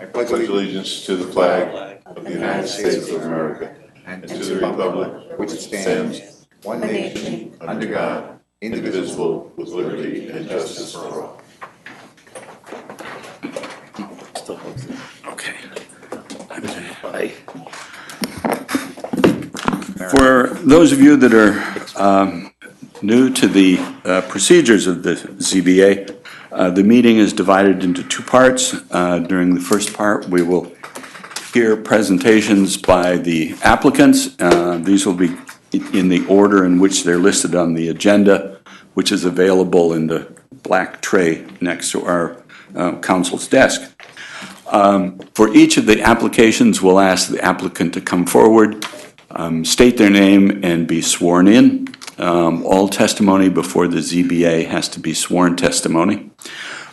I pledge allegiance to the flag of the United States of America and to the republic which stands one nation under God, indivisible, with liberty and justice for all. Okay. For those of you that are new to the procedures of the ZBA, the meeting is divided into two parts. During the first part, we will hear presentations by the applicants. These will be in the order in which they're listed on the agenda, which is available in the black tray next to our council's desk. For each of the applications, we'll ask the applicant to come forward, state their name, and be sworn in. All testimony before the ZBA has to be sworn testimony.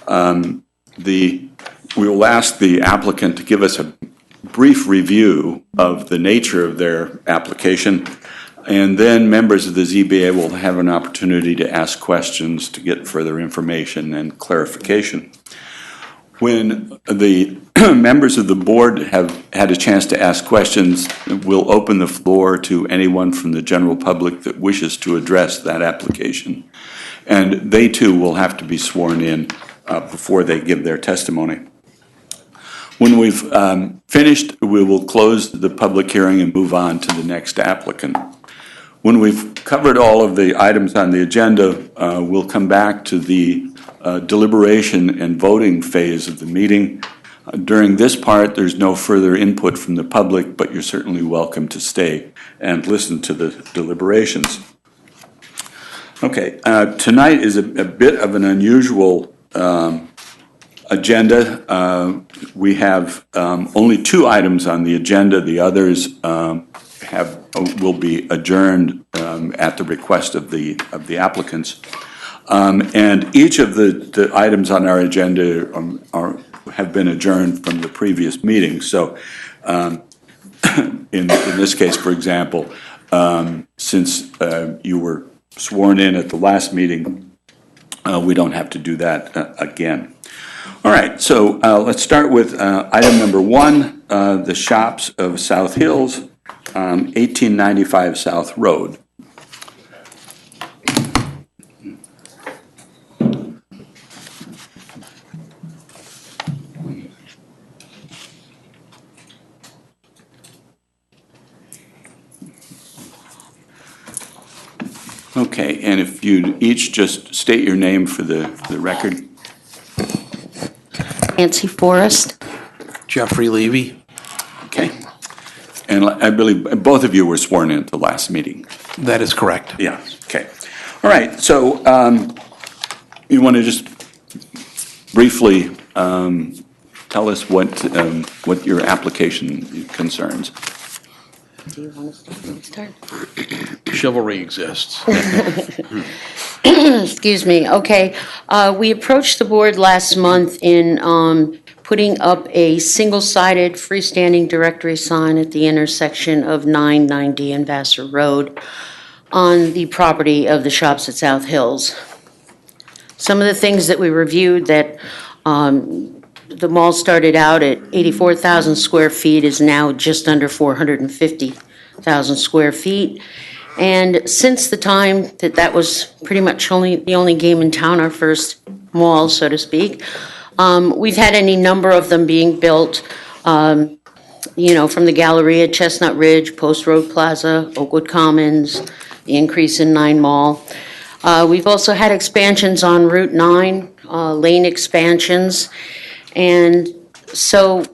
We will ask the applicant to give us a brief review of the nature of their application, and then members of the ZBA will have an opportunity to ask questions to get further information and clarification. When the members of the board have had a chance to ask questions, we'll open the floor to anyone from the general public that wishes to address that application. And they too will have to be sworn in before they give their testimony. When we've finished, we will close the public hearing and move on to the next applicant. When we've covered all of the items on the agenda, we'll come back to the deliberation and voting phase of the meeting. During this part, there's no further input from the public, but you're certainly welcome to stay and listen to the deliberations. Okay, tonight is a bit of an unusual agenda. We have only two items on the agenda. The others will be adjourned at the request of the applicants. And each of the items on our agenda have been adjourned from the previous meeting. So in this case, for example, since you were sworn in at the last meeting, we don't have to do that again. All right, so let's start with item number one, the Shops of South Hills, 1895 South Road. Okay, and if you each just state your name for the record. Nancy Forrest. Jeffrey Levy. Okay. And I believe both of you were sworn in at the last meeting. That is correct. Yeah, okay. All right, so you want to just briefly tell us what your application concerns. Do you want to start? Chivalry exists. Excuse me. Okay. We approached the board last month in putting up a single-sided freestanding directory sign at the intersection of 990 and Vassar Road on the property of the Shops at South Hills. Some of the things that we reviewed, that the mall started out at 84,000 square feet, is now just under 450,000 square feet. And since the time that was pretty much the only game in town, our first mall, so to speak, we've had any number of them being built, from the Galleria, Chestnut Ridge, Post Road Plaza, Oakwood Commons, the increase in 9 Mall. We've also had expansions on Route 9, lane expansions. And so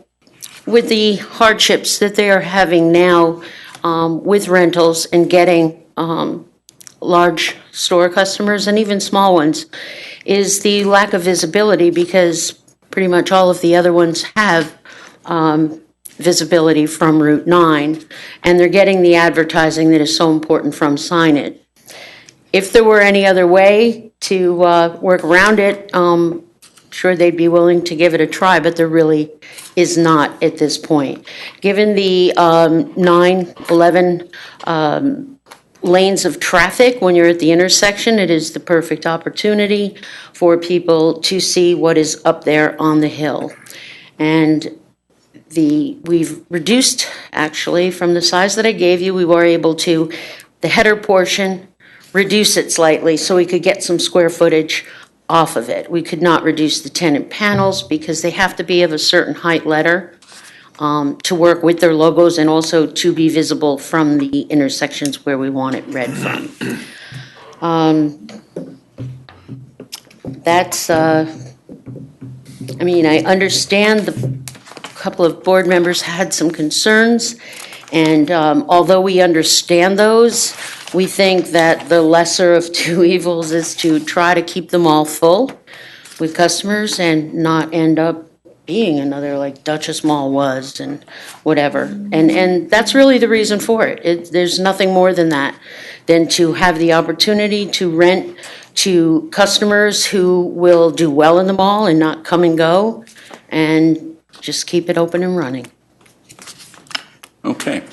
with the hardships that they are having now with rentals and getting large store customers and even small ones, is the lack of visibility, because pretty much all of the other ones have visibility from Route 9, and they're getting the advertising that is so important from signage. If there were any other way to work around it, sure they'd be willing to give it a try, but there really is not at this point. Given the 9/11 lanes of traffic when you're at the intersection. It is the perfect opportunity for people to see what is up there on the hill. And we've reduced, actually, from the size that I gave you, we were able to, the header portion, reduce it slightly so we could get some square footage off of it. We could not reduce the tenant panels because they have to be of a certain height letter to work with their logos and also to be visible from the intersections where we want it read from. I understand the couple of board members had some concerns, and although we understand those, we think that the lesser of two evils is to try to keep them all full with customers and not end up being another like Duchess Mall was and whatever. And that's really the reason for it. There's nothing more than that, than to have the opportunity to rent to customers who will do well in the mall and not come and go, and just keep it open and running. Okay.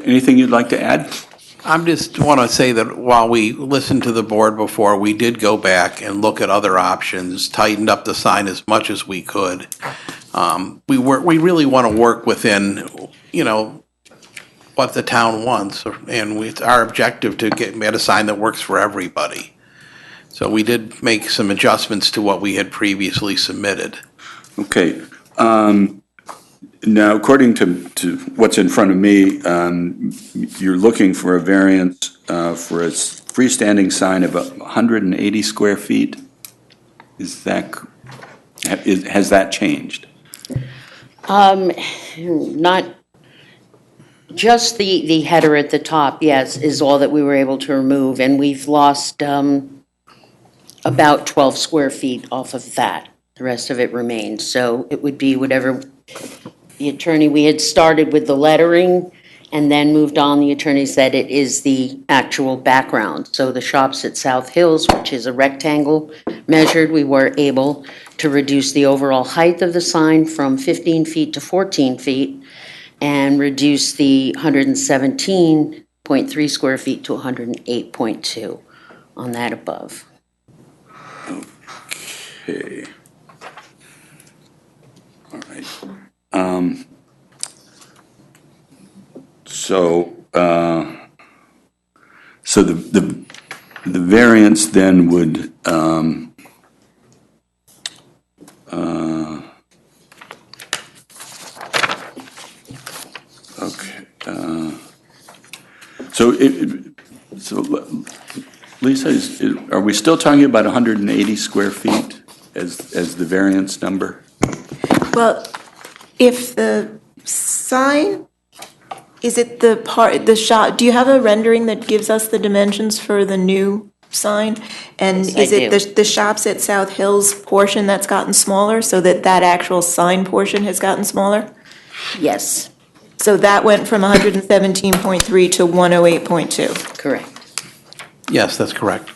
Anything you'd like to add? I just want to say that while we listened to the board before, we did go back and look at other options, tightened up the sign as much as we could. We really want to work within, what the town wants, and it's our objective to get a sign that works for everybody. So we did make some adjustments to what we had previously submitted. Okay. Now, according to what's in front of me, you're looking for a variance for a freestanding sign of 180 square feet. Has that changed? Not just the header at the top, yes, is all that we were able to remove, and we've lost about 12 square feet off of that. The rest of it remains, so it would be whatever the attorney, we had started with the lettering and then moved on. The attorney said it is the actual background. So the shops at South Hills, which is a rectangle measured, we were able to reduce the overall height of the sign from 15 feet to 14 feet and reduce the 117.3 square feet to 108.2 on that above. Okay. All right. So the variance then would okay. So Lisa, are we still talking about 180 square feet as the variance number? Well, if the sign, is it the shop, do you have a rendering that gives us the dimensions for the new sign? And Yes, I is it do. the shops at South Hills portion that's gotten smaller, so that actual sign portion has gotten smaller? Yes, So that went from 117.3 to 108.2. correct. Yes, that's correct.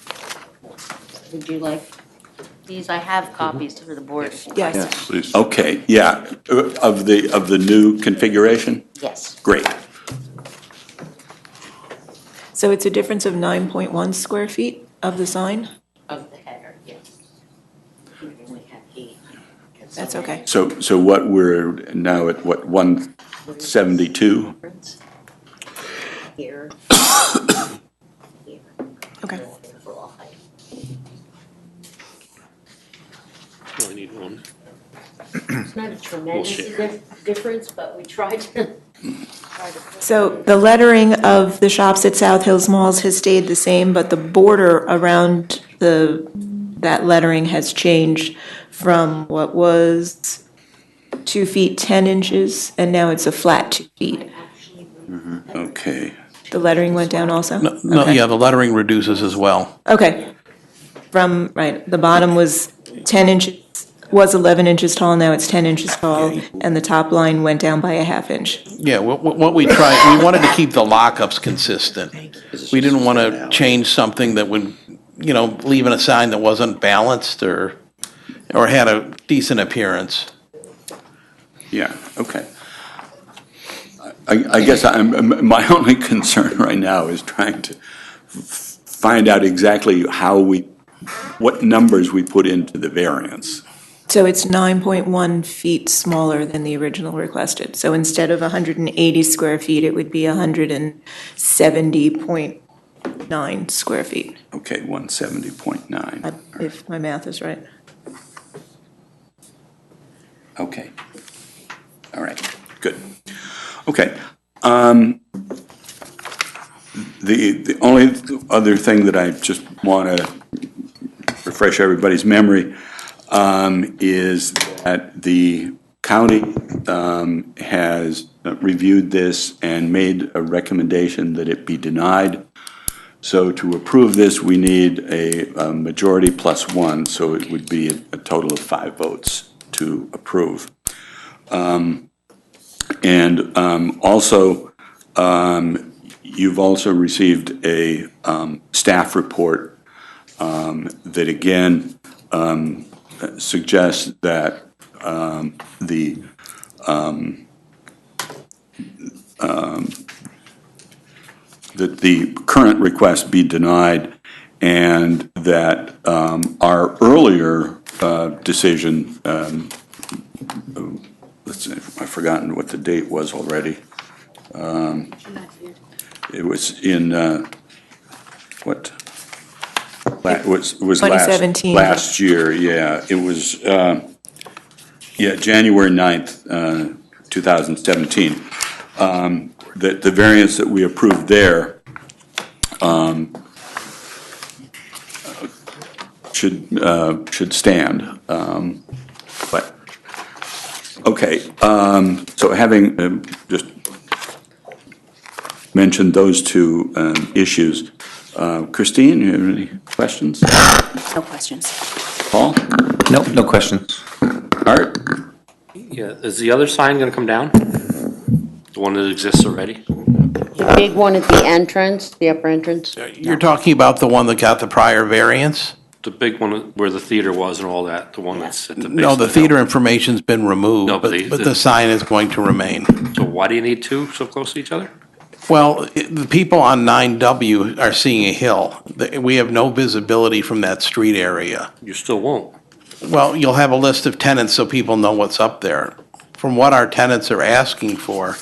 Would you like these? I have copies for the board. Yes. Please. Okay, yeah, of the new configuration? Yes. Great. So it's a difference of 9.1 square feet of the sign? Of the header, yes. We only have 8. That's okay. So what we're now at, what, 172? Here. Here. Okay. Overall height. Only need one. It's not a tremendous difference, but we tried to. So the lettering of the shops at South Hills Malls has stayed the same, but the border around that lettering has changed from what was 2 feet 10 inches, and now it's a flat 2 feet. Okay. The lettering went down also? No, Okay. yeah, the lettering reduces as well. Okay. The bottom was 10 inches, was 11 inches tall, now it's 10 inches tall, and the top line went down by a half inch. Yeah, what we tried, we wanted to keep the lockups consistent. We didn't want to change something that would, leave in a sign that wasn't balanced or had a decent appearance. Yeah, okay. I guess my only concern right now is trying to find out exactly what numbers we put into the variance. So it's 9.1 feet smaller than the original requested. So instead of 180 square feet, it would be 170.9 square feet, Okay, 170.9. if my math is right. Okay. All right, good. Okay. The only other thing that I just want to refresh everybody's memory is that the county has reviewed this and made a recommendation that it be denied. So to approve this, we need a majority plus one, so it would be a total of 5 votes to approve. Also, you've also received a staff report that again suggests that that the current request be denied, and that our earlier decision, let's see, I've forgotten what the date was already. It was in, what? It was 2017. last year, yeah. It was, January 9th, 2017. That the variance that we approved there should stand. But, okay, so having just mentioned those two issues, Christine, you have any questions? No questions. Paul? Nope, no questions. Art? Yeah, is the other sign gonna come down? The one that exists already? The big one at the entrance, the upper entrance? You're talking about the one that got the prior variance? The big one where the theater was and all that, the one that's at the base No, of the hill? theater information's been removed, No, but but the sign is going to remain. So why do you need two so close to each other? Well, the people on 9W are seeing a hill. We have no visibility from that street area. You still won't. Well, you'll have a list of tenants so people know what's up there. From what our tenants are asking for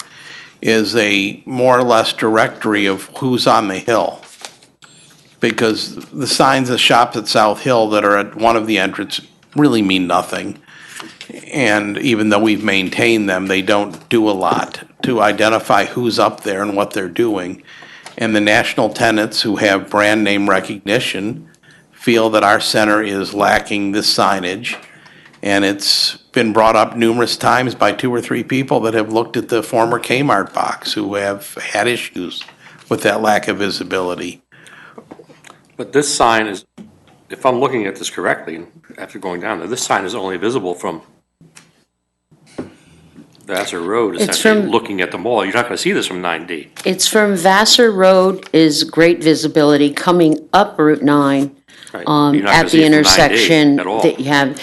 is a more or less directory of who's on the hill. Because the signs of shops at South Hill that are at one of the entrance really mean nothing. And even though we've maintained them, they don't do a lot to identify who's up there and what they're doing. And the national tenants who have brand name recognition feel that our center is lacking this signage. And it's been brought up numerous times by 2 or 3 people that have looked at the former Kmart box who have had issues with that lack of visibility. But this sign is, if I'm looking at this correctly, after going down there, this sign is only visible from Vassar Road, It's essentially, from- looking at the mall. You're not gonna see this from 9D. It's from Vassar Road is great visibility coming up Route 9. Right? You're not gonna At see the it from 9D intersection at all. that you have.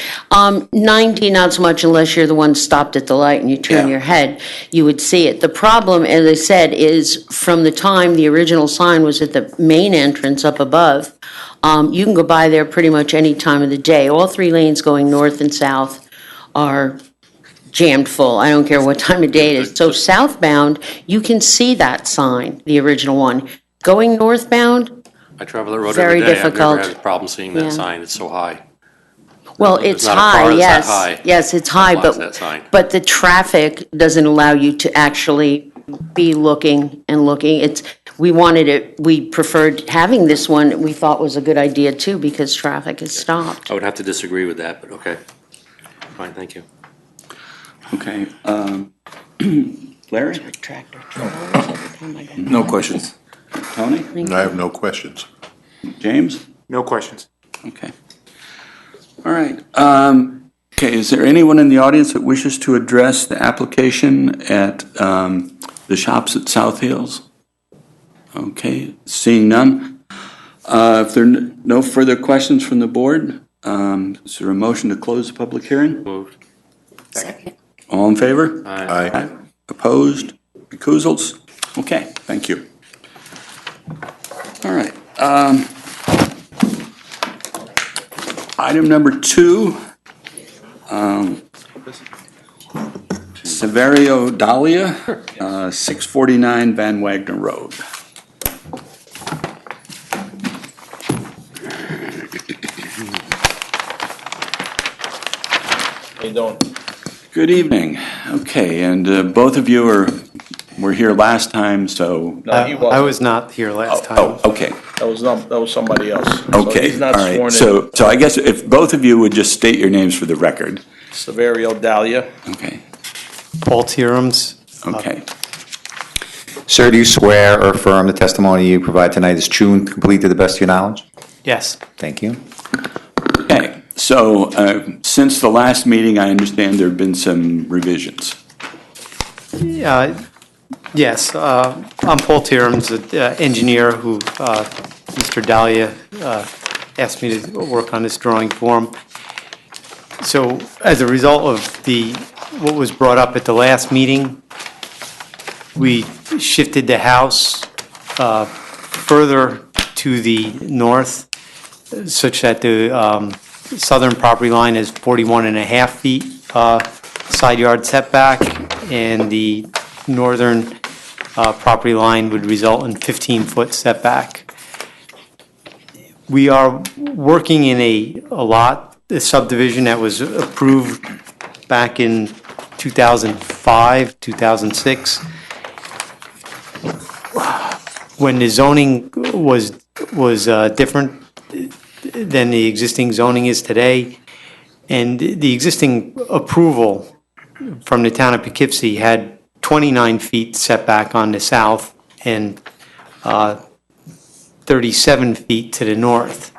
90, not so much unless you're the one stopped at the light and you turn Yeah. your head, you would see it. The problem, as I said, is from the time the original sign was at the main entrance up above, you can go by there pretty much any time of the day. All 3 lanes going north and south are jammed full. I don't care what time of day it is. So southbound, you can see that sign, the original one. Going northbound, I travel that road Very every day. difficult. I've never had a problem seeing Yeah. that sign. It's so high. well, There's it's not a car high, that's that yes. high Yes, it's high, blocks that sign. but the traffic doesn't allow you to actually be looking and looking. We preferred having this one, we thought was a good idea too, because traffic is stopped. I would have to disagree with that, but okay. Fine, thank you. Okay. Larry? No questions. Tony? I have no questions. James? No questions. Okay. All right. Okay, is there anyone in the audience that wishes to address the application at the shops at South Hills? Okay, seeing none. If there are no further questions from the board, is there a motion to close the public hearing? Moved. Second. All in favor? Aye. Opposed? Recusals? Okay, thank you. All right. Item number 2, Severio Dahlia, 649 Van Wagner Road. How you doing? Good evening. Okay, and both of you were here last time, so. No, he wasn't. I was not here last time. Oh, okay. That was somebody else. So Okay, he's not all right. sworn in. So I guess if both of you would just state your names for the record. Severio Dahlia. Okay, Paul Tierums. okay. Sir, do you swear or affirm the testimony you provide tonight is true and complete to the best of your knowledge? Yes. Thank you. Okay, so since the last meeting, I understand there have been some revisions. Yes. I'm Paul Tierums, an engineer who Mr. Dahlia asked me to work on this drawing for him. So as a result of what was brought up at the last meeting, we shifted the house further to the north, such that the southern property line is 41.5 feet side yard setback, and the northern property line would result in 15-foot setback. We are working in a lot, a subdivision that was approved back in 2005, 2006. When the zoning was different than the existing zoning is today, and the existing approval from the town of Poughkeepsie had 29 feet setback on the south and 37 feet to the north.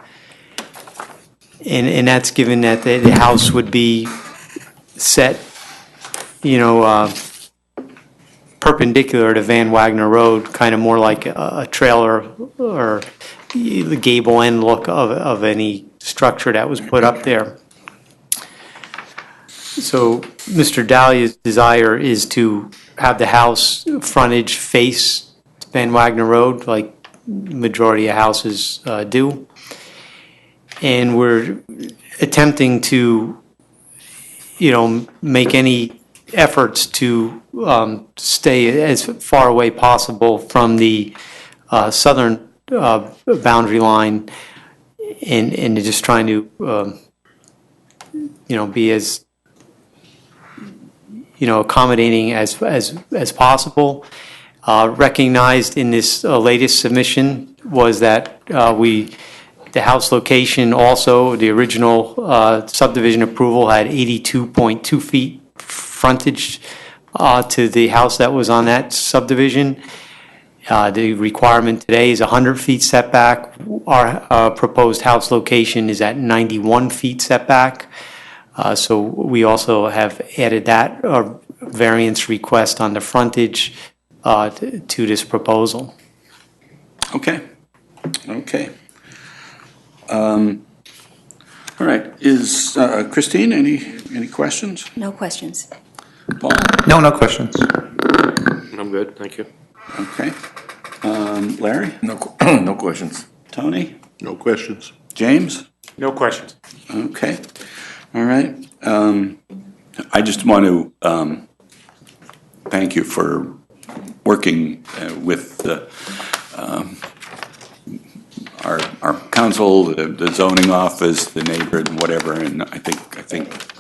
And that's given that the house would be set, perpendicular to Van Wagner Road, kind of more like a trailer or the gable end look of any structure that was put up there. So Mr. Dahlia's desire is to have the house frontage face Van Wagner Road, like majority of houses do. And we're attempting to, make any efforts to stay as far away possible from the southern boundary line, and just trying to, be as, accommodating as possible. Recognized in this latest submission was that the house location also, the original subdivision approval had 82.2 feet frontage to the house that was on that subdivision. The requirement today is 100 feet setback. Our proposed house location is at 91 feet setback. So we also have added that variance request on the frontage to this proposal. Okay. All right, is Christine, any questions? No questions. Paul? No questions. I'm good, thank you. Okay. Larry? No questions. Tony? No questions. James? No questions. Okay. All right. I just want to thank you for working with our council, the zoning office, the neighbor, and whatever. And I think.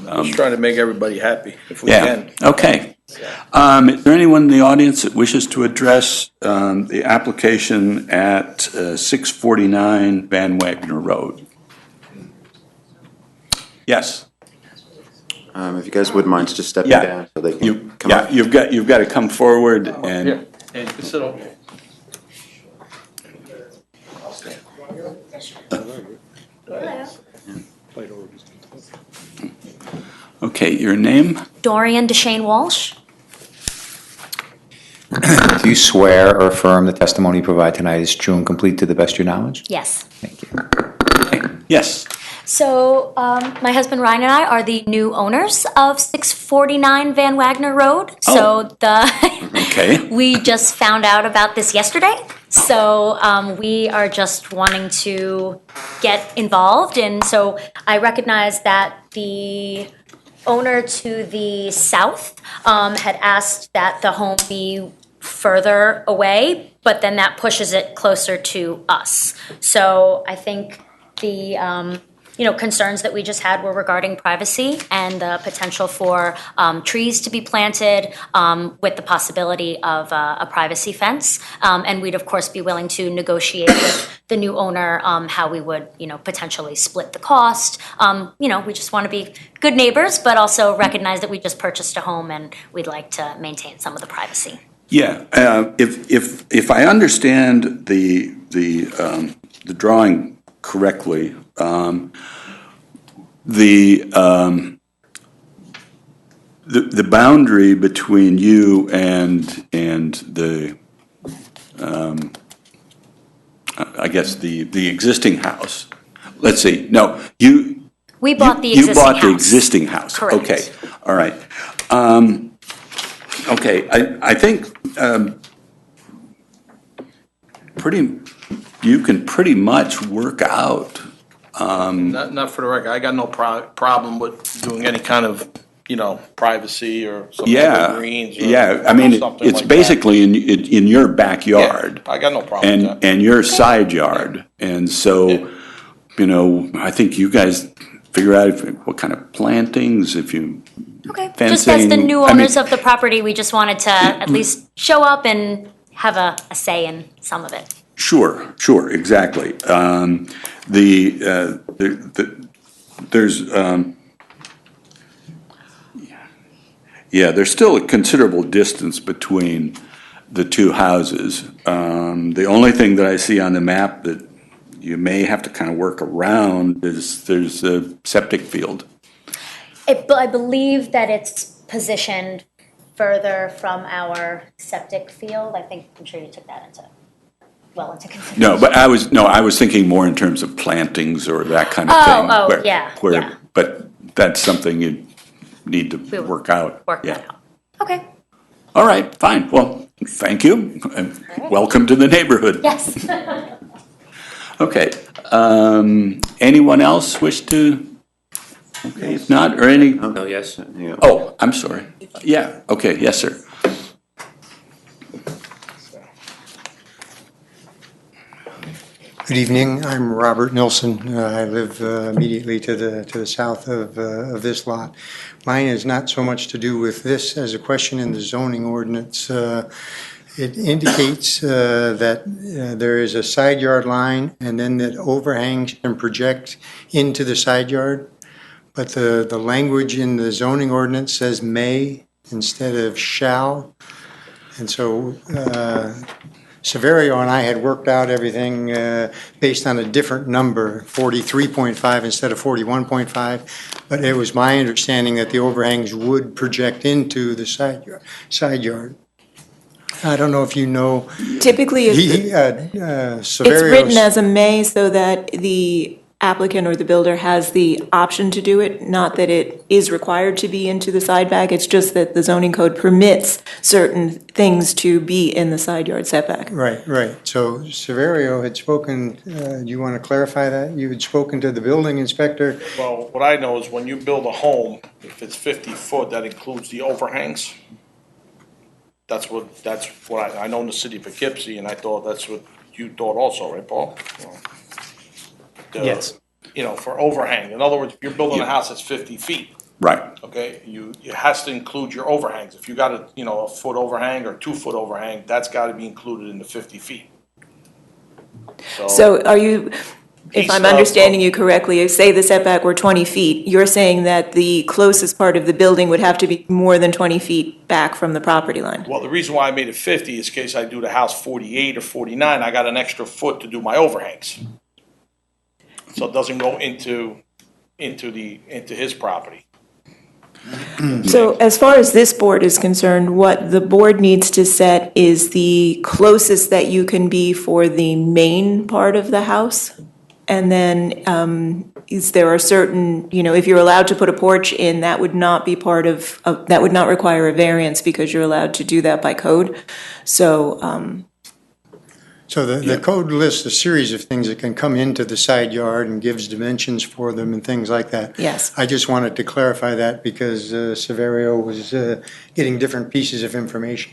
Just trying to make everybody happy if we Yeah. can. Okay. Is there anyone in the audience that wishes to address the application at 649 Van Wagner Road? Yes. If you guys wouldn't mind just stepping Yeah. down so they can come up. You've got to come forward and. Here, and you can sit over. Okay, your name? Dorian DeShane Walsh? Do you swear or affirm the testimony you provide tonight is true and complete to the best of your knowledge? Yes. Thank you. Yes. So my husband Ryan and I are the new owners of 649 Van Wagner Road. So Okay. we just found out about this yesterday. So we are just wanting to get involved. And so I recognize that the owner to the south had asked that the home be further away, but then that pushes it closer to us. So I think the concerns that we just had were regarding privacy and the potential for trees to be planted with the possibility of a privacy fence. And we'd of course be willing to negotiate with the new owner how we would, potentially split the cost. We just want to be good neighbors, but also recognize that we just purchased a home and we'd like to maintain some of the privacy. Yeah, if I understand the drawing correctly, the boundary between you and the I guess the existing house. Let's see. No, We bought the you existing house. bought the existing house. Correct. Okay. All right. Okay. I think you can pretty much work out. Not for the record, I got no problem with doing any kind of, privacy or some Yeah, greens or yeah. I mean, something it's like that. basically in your backyard. Yeah, I got no problem with that. And your side yard. And so, I think you guys figure out what kind of plantings, if you Okay. fencing. Just as the new I mean, owners of the property, we just wanted to at least show up and have a say in some of it. Sure, exactly. There's still a considerable distance between the two houses. The only thing that I see on the map that you may have to kind of work around is there's a septic field. I believe that it's positioned further from our septic field. I'm sure you took that into consideration. No, but I was thinking more in terms of plantings or that kind of thing. Yeah. But that's something you need to We'll work out. Work that out. Okay. All right, fine. Well, thank you. And welcome to the neighborhood. Yes. Okay. Anyone else wish to? Okay, if not, or any? Oh, yes. Yeah. Oh, I'm sorry. Yeah, okay, yes, sir. Good evening. I'm Robert Nilsson. I live immediately to the south of this lot. Mine is not so much to do with this as a question in the zoning ordinance. It indicates that there is a side yard line and then that overhangs and project into the side yard. But the language in the zoning ordinance says may instead of shall. And so Severio and I had worked out everything based on a different number, 43.5 instead of 41.5. But it was my understanding that the overhangs would project into the side yard. I don't know if you know. Typically, it's written as a may so that the applicant or the builder has the option to do it, not that it is required to be into the side back. It's just that the zoning code permits certain things to be in the side yard setback. Right. So Severio had spoken, do you want to clarify that? You had spoken to the building inspector. Well, what I know is when you build a home, if it's 50 foot, that includes the overhangs. That's what I know in the city of Poughkeepsie, and I thought that's what you thought also, right, Paul? Yes. For overhang. In other words, if you're building a house that's 50 feet, Right. okay, it has to include your overhangs. If you got a foot overhang or 2 foot overhang, that's got to be included in the 50 feet. So are you, if I'm understanding you correctly, say the setback were 20 feet, you're saying that the closest part of the building would have to be more than 20 feet back from the property line? Well, the reason why I made it 50 is in case I do the house 48 or 49, I got an extra foot to do my overhangs. So it doesn't go into his property. So as far as this board is concerned, what the board needs to set is the closest that you can be for the main part of the house And then there are certain, if you're allowed to put a porch in, that would not be part of, that would not require a variance because you're allowed to do that by code. So, So the code lists a series of things that can come into the side yard and gives dimensions for them and things like that. yes. I just wanted to clarify that because Severio was getting different pieces of information.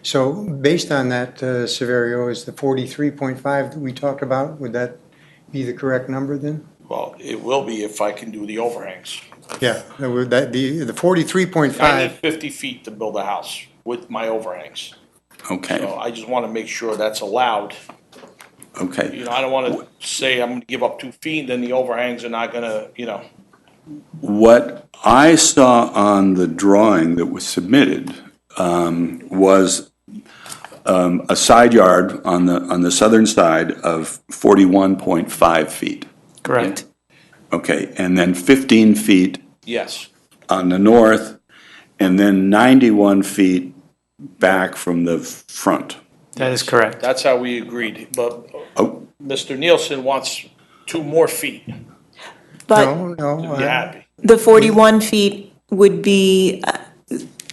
So based on that, Severio, is the 43.5 that we talked about, would that be the correct number then? Well, it will be if I can do the overhangs. Yeah, the 43.5. I need 50 feet to build a house with my overhangs. Okay, So I just want to make sure that's allowed. okay. I don't want to say I'm going to give up 2 feet, and then the overhangs are not going to, What I saw on the drawing that was submitted was a side yard on the southern side of 41.5 feet. Correct. Okay, and then 15 feet yes. on the north, and then 91 feet back from the front. That is correct. That's how we agreed. But Oh. Mr. Nielsen wants 2 more feet But No, to be happy. the 41 feet would be,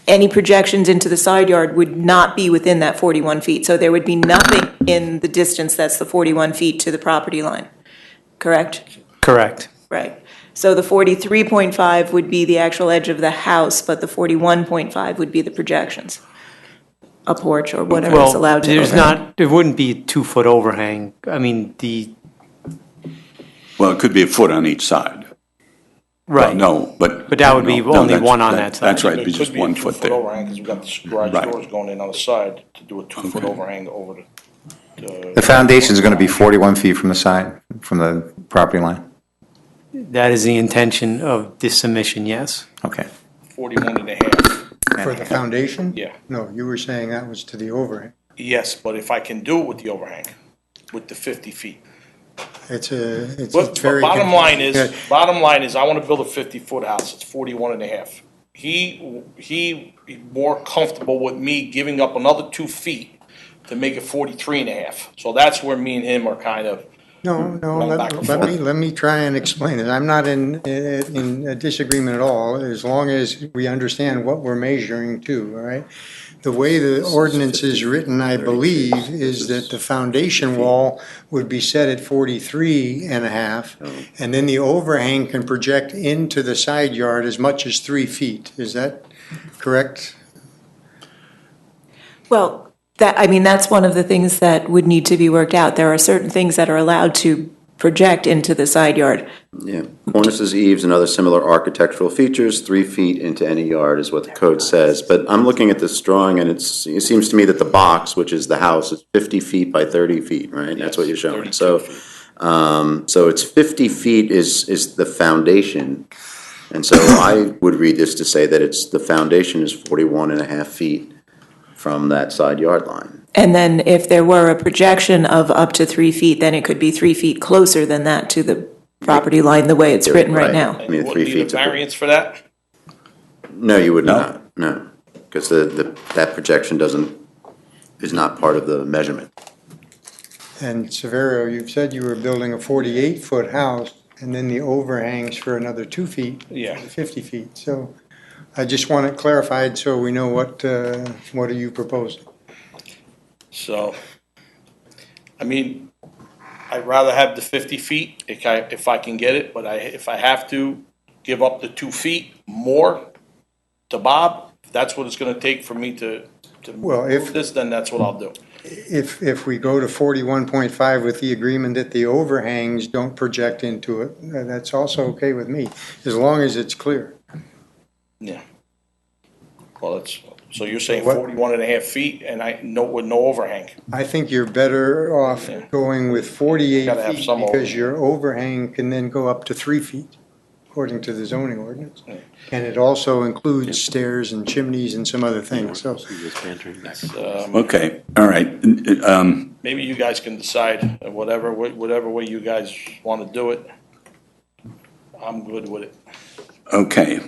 any projections into the side yard would not be within that 41 feet. So there would be nothing in the distance that's the 41 feet to the property line, correct? Correct. Right. So the 43.5 would be the actual edge of the house, but the 41.5 would be the projections. A porch or whatever is Well, allowed to there's overhang. not, there wouldn't be a 2-foot overhang. I mean, Well, it could be a foot on each side. Well, right. no, but. But that would be no, only that's- one on that side. That's right, There it'd be could just be a 1 foot 2-foot there. overhang because we've got the garage Right. doors going in on the side to do a 2-foot overhang over The foundation is going to be 41 feet from the side, from the property line? That is the intention of this submission, yes. Okay. 41 and a half. for the foundation? Yeah. No, you were saying that was to the overhang. Yes, but if I can do it with the overhang, with the 50 feet. It's But very. bottom line is, Yeah. I want to build a 50-foot house. It's 41 and a half. He more comfortable with me giving up another 2 feet to make it 43 and a half. So that's where me and him are kind of, No, Going back and let me try and explain it. I'm not in a disagreement at all, as long as we understand what we're measuring to, all right? The way the ordinance is written, I believe, is that the foundation wall would be set at 43 and a half, and then the overhang can project into the side yard as much as 3 feet. Is that correct? Well, that's one of the things that would need to be worked out. There are certain things that are allowed to project into the side yard. Yeah, cornices, eaves, and other similar architectural features, 3 feet into any yard is what the code says. But I'm looking at this drawing, and it seems to me that the box, which is the house, is 50 feet by 30 feet, right? That's what you're showing. 32 So, feet. so it's 50 feet is the foundation. And so I would read this to say that the foundation is 41 and a half feet from that side yard line. And then if there were a projection of up to 3 feet, then it could be 3 feet closer than that to the property line, the way it's written right now. I and mean, you 3 wouldn't need a feet's a- variance for that? No, you would No. not, no, because that projection is not part of the measurement. And Severio, you've said you were building a 48-foot house, and then the overhangs for another 2 feet. Yeah. 50 feet. So I just want it clarified so we know what are you proposing? So, I mean, I'd rather have the 50 feet if I can get it, but if I have to give up the 2 feet more to Bob, if that's what it's gonna take for me to Well, if- move this, then that's what I'll do. If we go to 41.5 with the agreement that the overhangs don't project into it, that's also okay with me, as long as it's clear. Yeah. Well, so you're saying What- 41 and a half feet and with no overhang? I think you're better off Yeah. going with 48 Gotta have feet some because your overhang can then go up to 3 feet, according to the zoning ordinance. Yeah. And it also includes stairs and chimneys and some other things, so. Okay, all right. Maybe you guys can decide, whatever way you guys want to do it. I'm good with it. Okay.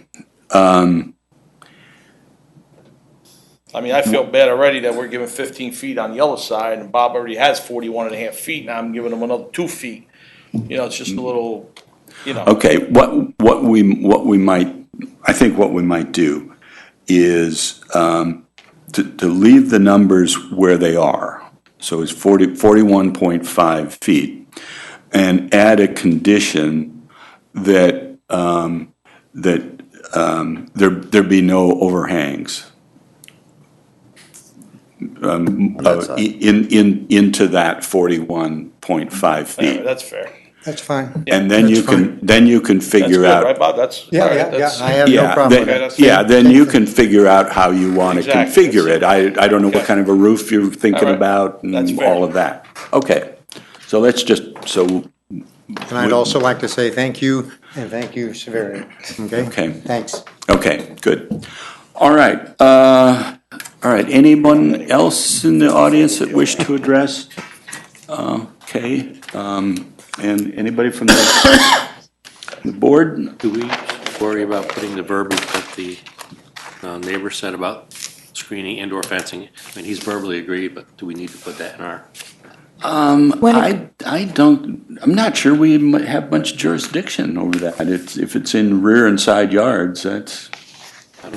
I mean, I feel bad already that we're giving 15 feet on the other side, and Bob already has 41 and a half feet, now I'm giving him another 2 feet. You know, it's just a little, you know. Okay, what we might, I think what we might do is to leave the numbers where they are. So it's 41.5 feet, and add a condition that there be no overhangs into that 41.5 feet. That's fair. That's fine. And then That's you fine. can That's figure good, out. right, Bob? That's. Yeah, all right, yeah, that's- yeah, I have no problem with then- that. Yeah, then you can figure out how you want to Exactly. configure it. I don't know what Okay. kind of a roof you're thinking All right. about That's and fair. all of that. Okay, so let's just, so, And I'd also like to say thank you, and thank you, Severity. Okay? Okay. Thanks. okay, good. All right, anyone else in the audience that wish to address? Okay, and anybody from the board? Do we worry about putting the verbiage that the neighbor said about screening indoor fencing? I mean, he's verbally agreed, but do we need to put that in our? I don't, I'm not sure we have much jurisdiction over that. If it's in rear and side yards, that's,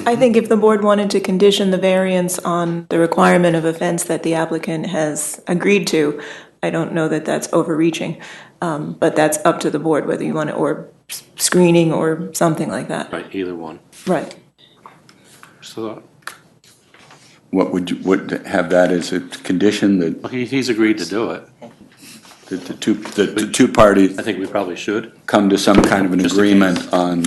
I think if the board wanted to condition the variance on the requirement of a fence that the applicant has agreed to, I don't know that that's overreaching, but that's up to the board whether you want it, or screening or something like that. Right, either one. Right. So, what would have that as a condition that well, he's agreed to do it. the two parties I think we probably should. come to some kind of an Just in agreement case. on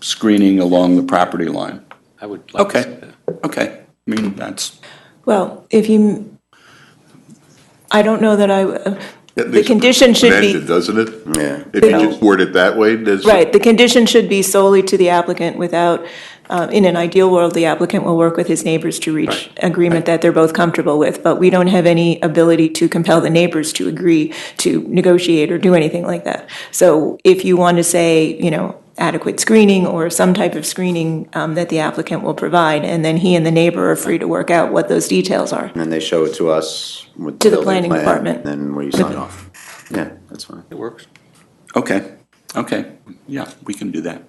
screening along the property line. I would like to see Okay, that. okay. I mean, that's, Well, I don't know that At the least condition should amended, be, doesn't it? Yeah. If you just word it that way, does. right, the condition should be solely to the applicant without, in an ideal world, the applicant will work with his neighbors to reach Right. agreement that they're both comfortable with, but we don't have any ability to compel the neighbors to agree to negotiate or do anything like that. So if you want to say, adequate screening or some type of screening that the applicant will provide, and then he and the neighbor are free to work out what those details are. And then they show it to us with To the building planning plan, department. Then we sign off. Yeah, that's fine. It works. okay, yeah, we can do that.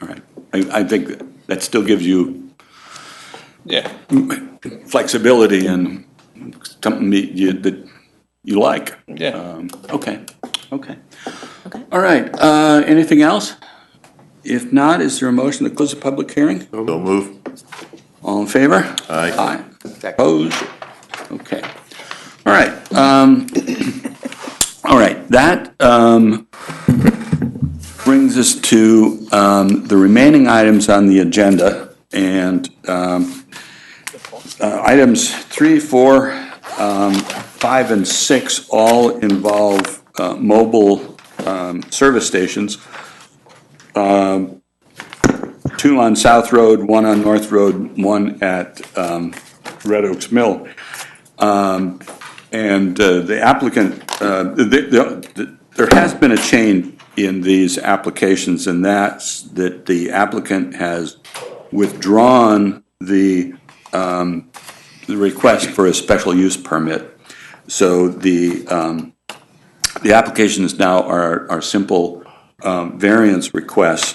All right. I think that still gives you Yeah. flexibility and something that you like. Yeah. Okay. All right, anything else? If not, is there a motion to close the public hearing? So move. All in favor? Aye. Opposed? Okay. All right, that brings us to the remaining items on the agenda, and items 3, 4, 5, and 6 all involve mobile service stations. 2 on South Road, 1 on North Road, 1 at Red Oaks Mill. And the applicant, there has been a change in these applications, and that's that the applicant has withdrawn the request for a special use permit. So the applications now are simple variance requests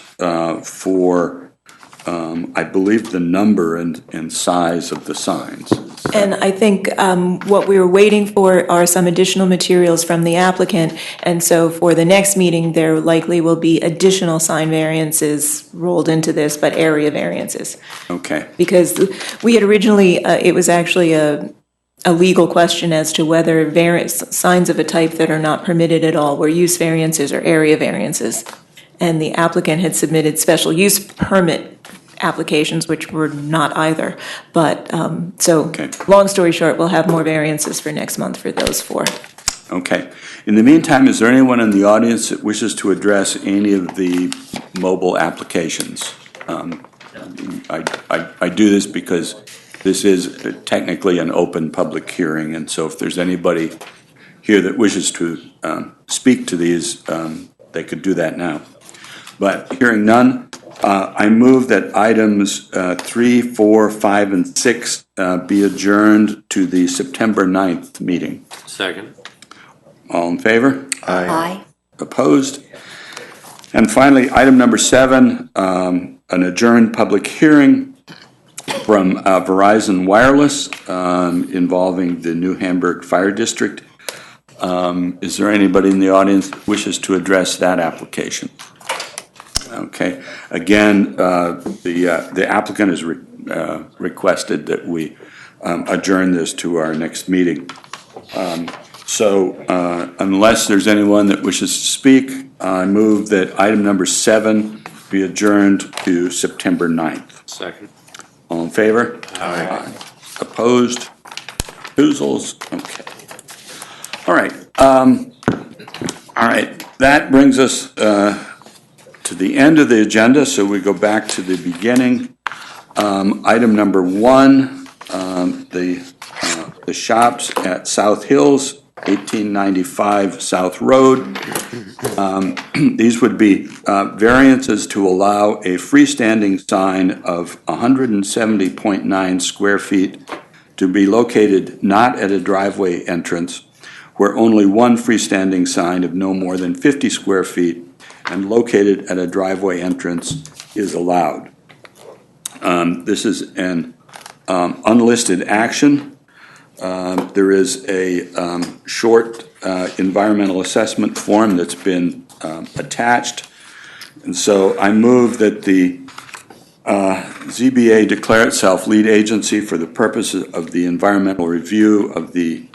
for, I believe, the number and size of the signs. And I think what we were waiting for are some additional materials from the applicant, and so for the next meeting, there likely will be additional sign variances rolled into this, but area variances. Okay, Because we had originally, it was actually a legal question as to whether signs of a type that are not permitted at all were use variances or area variances. And the applicant had submitted special use permit applications, which were not either. But, Okay. long story short, we'll have more variances for next month for those 4. okay. In the meantime, is there anyone in the audience that wishes to address any of the mobile applications? I do this because this is technically an open public hearing, and so if there's anybody here that wishes to speak to these, they could do that now. But hearing none, I move that items 3, 4, 5, and 6 be adjourned to the September 9th meeting. Second. All in favor? Aye. Opposed? And finally, item number 7, an adjourned public hearing from Verizon Wireless involving the New Hamburg Fire District. Is there anybody in the audience that wishes to address that application? Okay. Again, the applicant has requested that we adjourn this to our next meeting. So unless there's anyone that wishes to speak, I move that item number 7 be adjourned to September 9th. Second. All in favor? Aye. Opposed? Hoozles? Okay. All right. All right. That brings us to the end of the agenda, so we go back to the beginning. Item number 1, the shops at South Hills, 1895 South Road. These would be variances to allow a freestanding sign of 170.9 square feet to be located not at a driveway entrance, where only one freestanding sign of no more than 50 square feet and located at a driveway entrance is allowed. This is an unlisted action. There is a short environmental assessment form that's been attached. And so I move that the ZBA declare itself lead agency for the purposes of the environmental review of the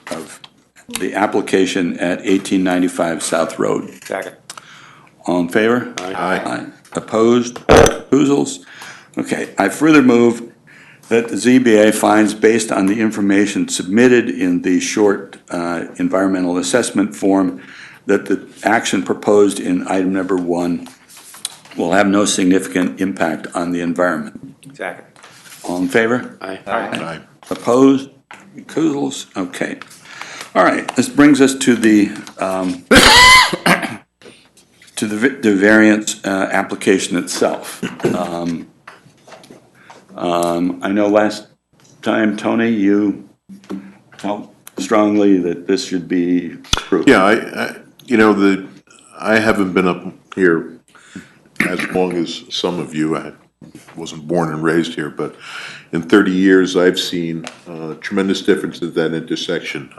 application at 1895 South Road. Second. All in favor? Aye. Opposed? Hoozles? Okay, I further move that the ZBA finds, based on the information submitted in the short environmental assessment form, that the action proposed in item number 1 will have no significant impact on the environment. Second. All in favor? Aye. Aye. Opposed? Hoozles? Okay. All right, this brings us to the the variance application itself. I know last time, Tony, you felt strongly that this should be approved. Yeah, I haven't been up here as long as some of you. I wasn't born and raised here, but in 30 years, I've seen tremendous difference at that intersection.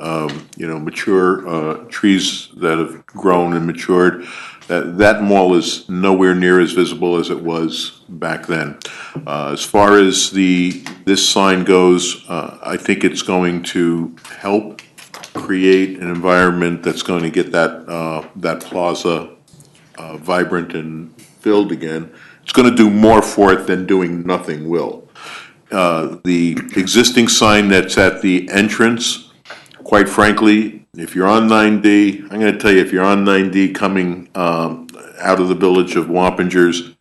Mature trees that have grown and matured. That mall is nowhere near as visible as it was back then. As far as this sign goes, I think it's going to help create an environment that's going to get that plaza vibrant and filled again. It's going to do more for it than doing nothing will. The existing sign that's at the entrance, quite frankly, if you're on 9D, I'm going to tell you, if you're on 9D coming out of the village of Wappingers,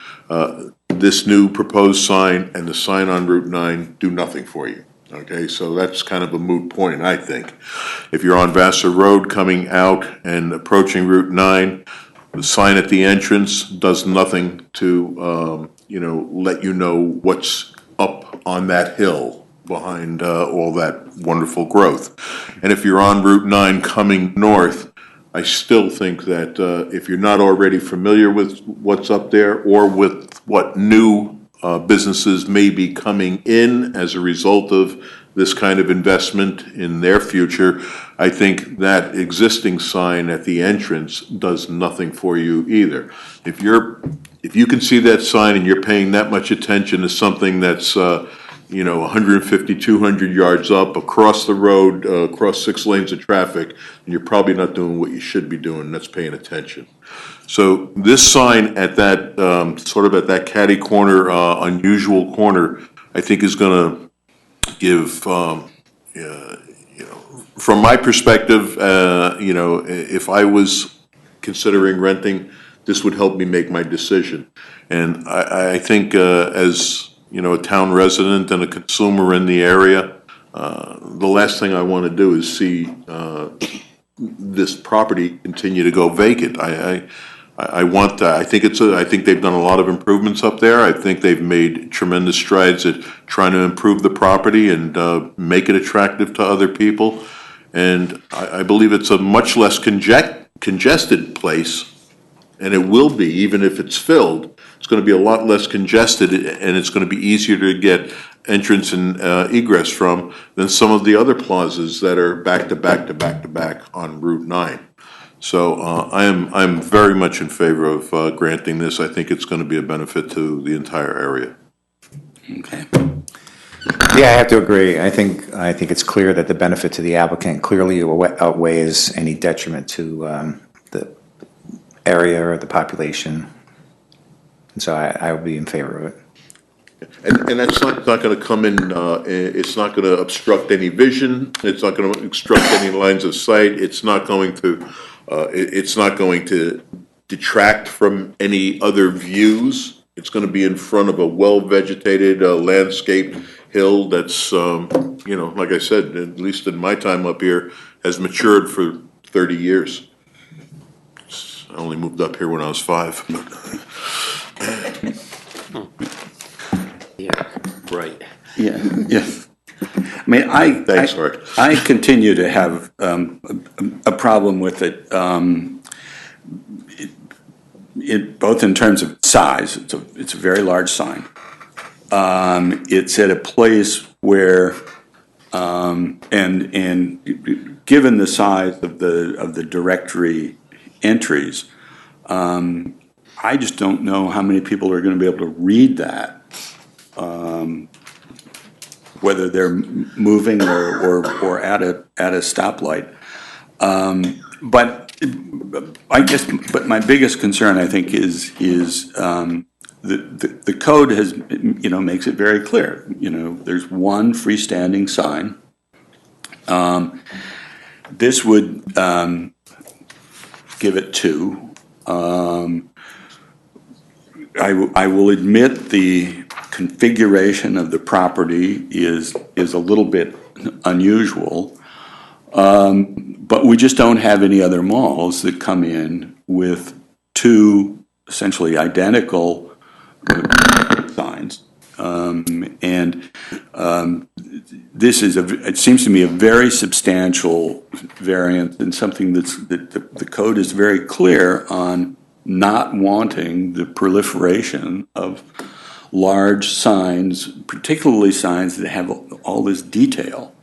this new proposed sign and the sign on Route 9 do nothing for you. Okay, so that's kind of a moot point, I think. If you're on Vassar Road coming out and approaching Route 9, the sign at the entrance does nothing to, let you know what's up on that hill behind all that wonderful growth. And if you're on Route 9 coming north, I still think that if you're not already familiar with what's up there or with what new businesses may be coming in as a result of this kind of investment in their future, I think that existing sign at the entrance does nothing for you either. If you can see that sign and you're paying that much attention to something that's 150, 200 yards up, across the road, across 6 lanes of traffic, and you're probably not doing what you should be doing, and that's paying attention. So this sign at that, sort of at that catty corner, unusual corner, I think is going to give, from my perspective, if I was considering renting, this would help me make my decision. And I think as a town resident and a consumer in the area, the last thing I want to do is see this property continue to go vacant. I think they've done a lot of improvements up there. I think they've made tremendous strides at trying to improve the property and make it attractive to other people. And I believe it's a much less congested place, and it will be, even if it's filled. It's going to be a lot less congested, and it's going to be easier to get entrance and egress from than some of the other plazas that are back to back to back to back on Route 9. So I'm very much in favor of granting this. I think it's going to be a benefit to the entire area. Okay. Yeah, I have to agree. I think it's clear that the benefit to the applicant clearly outweighs any detriment to the area or the population. And so I would be in favor of it. And that's not going to come in, it's not going to obstruct any vision, it's not going to obstruct any lines of sight, it's not going to detract from any other views. It's going to be in front of a well-vegetated landscape hill that's, like I said, at least in my time up here, has matured for 30 years. I only moved up here when I was 5. Yeah, right. Yeah, yeah. I mean, Thanks, Art. I continue to have a problem with it, both in terms of size. It's a very large sign. It's at a place where, and given the size of the directory entries, I just don't know how many people are going to be able to read that. Whether they're moving or at a stoplight, but my biggest concern, I think, is the code has makes it very clear. There's one freestanding sign. This would give it 2. I will admit the configuration of the property is a little bit unusual, but we just don't have any other malls that come in with 2 essentially identical signs. This is it seems to me a very substantial variance and something that the code is very clear on not wanting the proliferation of large signs, particularly signs that have all this detail.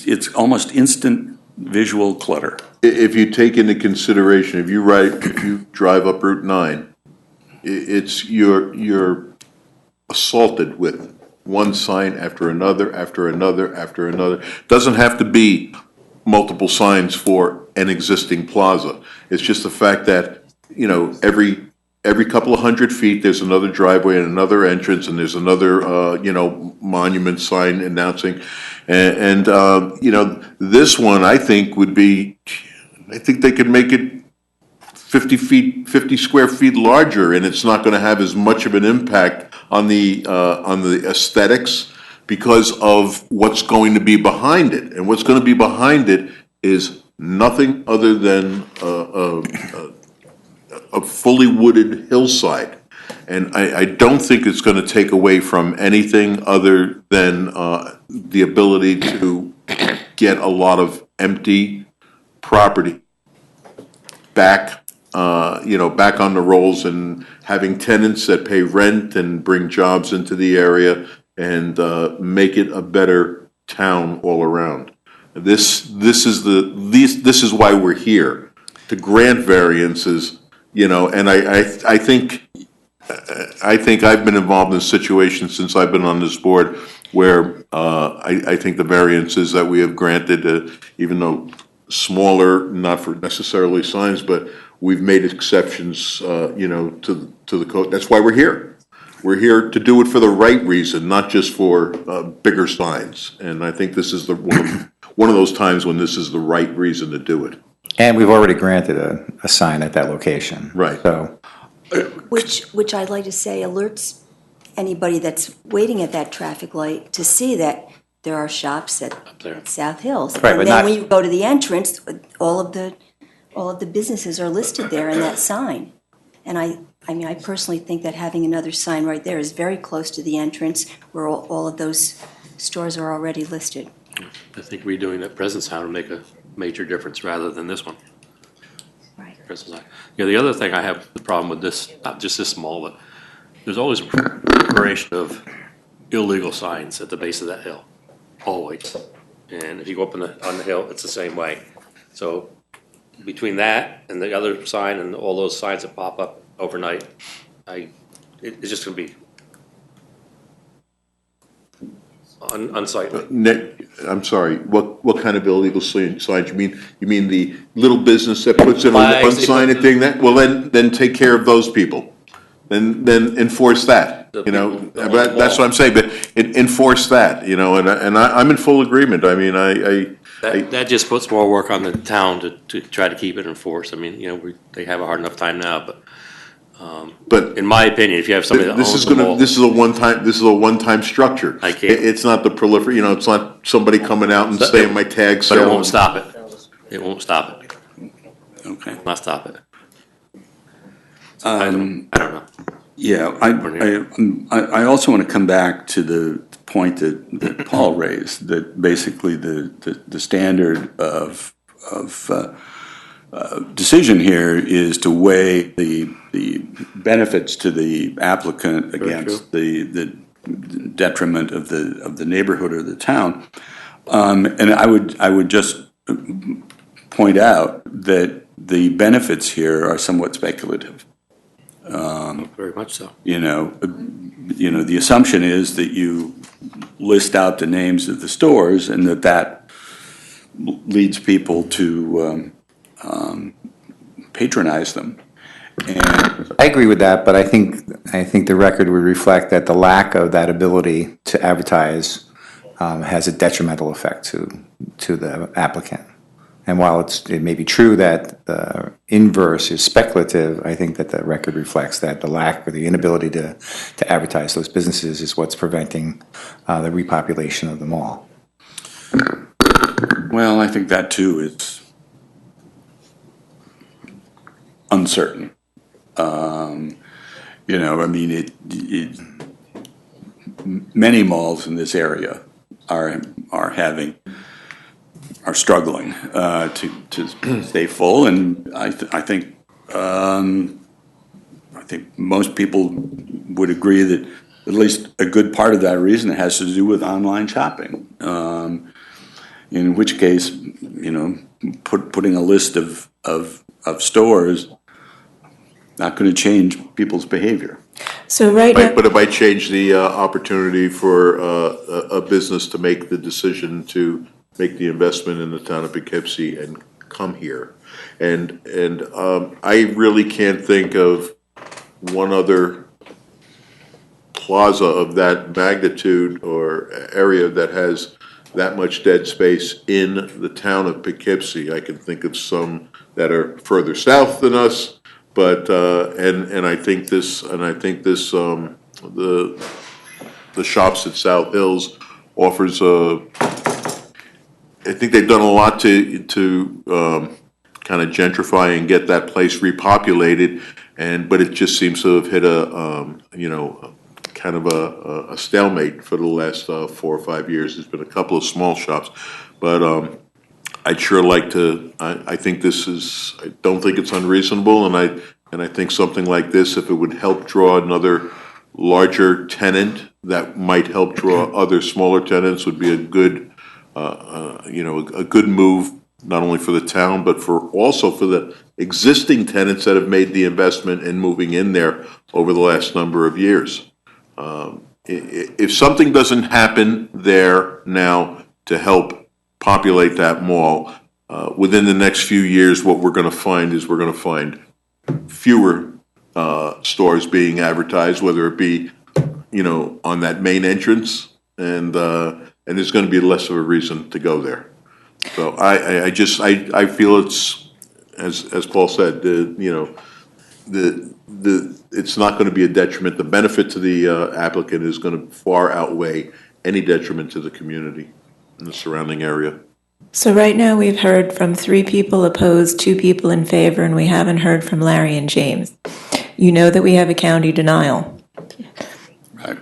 It's almost instant visual clutter. If you take into consideration, if you drive up Route 9, you're assaulted with one sign after another, after another, after another. Doesn't have to be multiple signs for an existing plaza. It's just the fact that, every couple of 100 feet, there's another driveway and another entrance, and there's another, monument sign announcing. And this one, I think they could make it 50 square feet larger, and it's not going to have as much of an impact on the aesthetics because of what's going to be behind it. And what's going to be behind it is nothing other than a fully wooded hillside. And I don't think it's going to take away from anything other than the ability to get a lot of empty property back on the rolls, and having tenants that pay rent and bring jobs into the area and make it a better town all around. This is why we're here, to grant variances, and I think I've been involved in situations since I've been on this board where I think the variances that we have granted, even though smaller, not for necessarily signs, but we've made exceptions, to the code. That's why we're here. We're here to do it for the right reason, not just for bigger signs. And I think this is one of those times when this is the right reason to do it. And we've already granted a sign at that location. Right. So, Which I'd like to say alerts anybody that's waiting at that traffic light to see that there are shops at South Hills. Right, and but then not- when you go to the entrance, all of the businesses are listed there in that sign. And I personally think that having another sign right there is very close to the entrance where all of those stores are already listed. I think redoing that present sign would make a major difference rather than this one. Right. Present sign. Yeah, the other thing I have the problem with this, not just this mall, but there's always a proliferation of illegal signs at the base of that hill, always. And if you go up on the hill, it's the same way. So between that and the other sign and all those signs that pop up overnight, it's just gonna be unsightly. Nick, I'm sorry, what kind of illegal signs? You mean the little business that puts in one Flags, they sign put and thing that, well, then take care of those people. Then enforce that, The you know, people on but the that's what I'm saying, but enforce that, you know, and I'm in full agreement. I mean, That just puts more work on the town to try to keep it enforced. I mean, you know, they have a hard enough time now, but in my opinion, if you have somebody that this owns is the mall. this is a one-time structure. I can't- It's not the you know, it's not somebody coming out and But- saying my tag But sale. it won't stop it. It won't stop it. Okay. Not stop it. I don't know. Yeah, I also want to come back to the point that Paul raised, that basically the standard of decision here is to weigh the benefits to the applicant against the detriment of the neighborhood or the town. And I would just point out that the benefits here are somewhat speculative. Very much so. You know, the assumption is that you list out the names of the stores and that leads people to patronize them. And I agree with that, but I think the record would reflect that the lack of that ability to advertise has a detrimental effect to the applicant. And while it may be true that the inverse is speculative, I think that the record reflects that the lack or the inability to advertise those businesses is what's preventing the repopulation of the mall. well, I think that too is uncertain. You know, I mean, many malls in this area are struggling to stay full, and I think most people would agree that at least a good part of that reason has to do with online shopping. In which case, you know, putting a list of stores not going to change people's behavior. So right now, But it might change the opportunity for a business to make the decision to make the investment in the town of Poughkeepsie and come here. And I really can't think of one other plaza of that magnitude or area that has that much dead space in the town of Poughkeepsie. I can think of some that are further south than us, but I think the shops at South Hills offers I think they've done a lot to kind of gentrify and get that place repopulated, but it just seems to have hit kind of a stalemate for the last 4 or 5 years. There's been a couple of small shops, but I'd sure like to. I think I don't think it's unreasonable, and I think something like this, if it would help draw another larger tenant that might help draw other smaller tenants, would be a good. A good move, not only for the town, but also for the existing tenants that have made the investment in moving in there over the last number of years. If something doesn't happen there now to help populate that mall, within the next few years, what we're going to find is we're going to find fewer stores being advertised, whether it be, on that main entrance, and there's going to be less of a reason to go there. So I feel it's, as Paul said, it's not going to be a detriment. The benefit to the applicant is going to far outweigh any detriment to the community in the surrounding area. so right now we've heard from 3 people opposed, 2 people in favor, and we haven't heard from Larry and James. You know that we have a county denial. Right.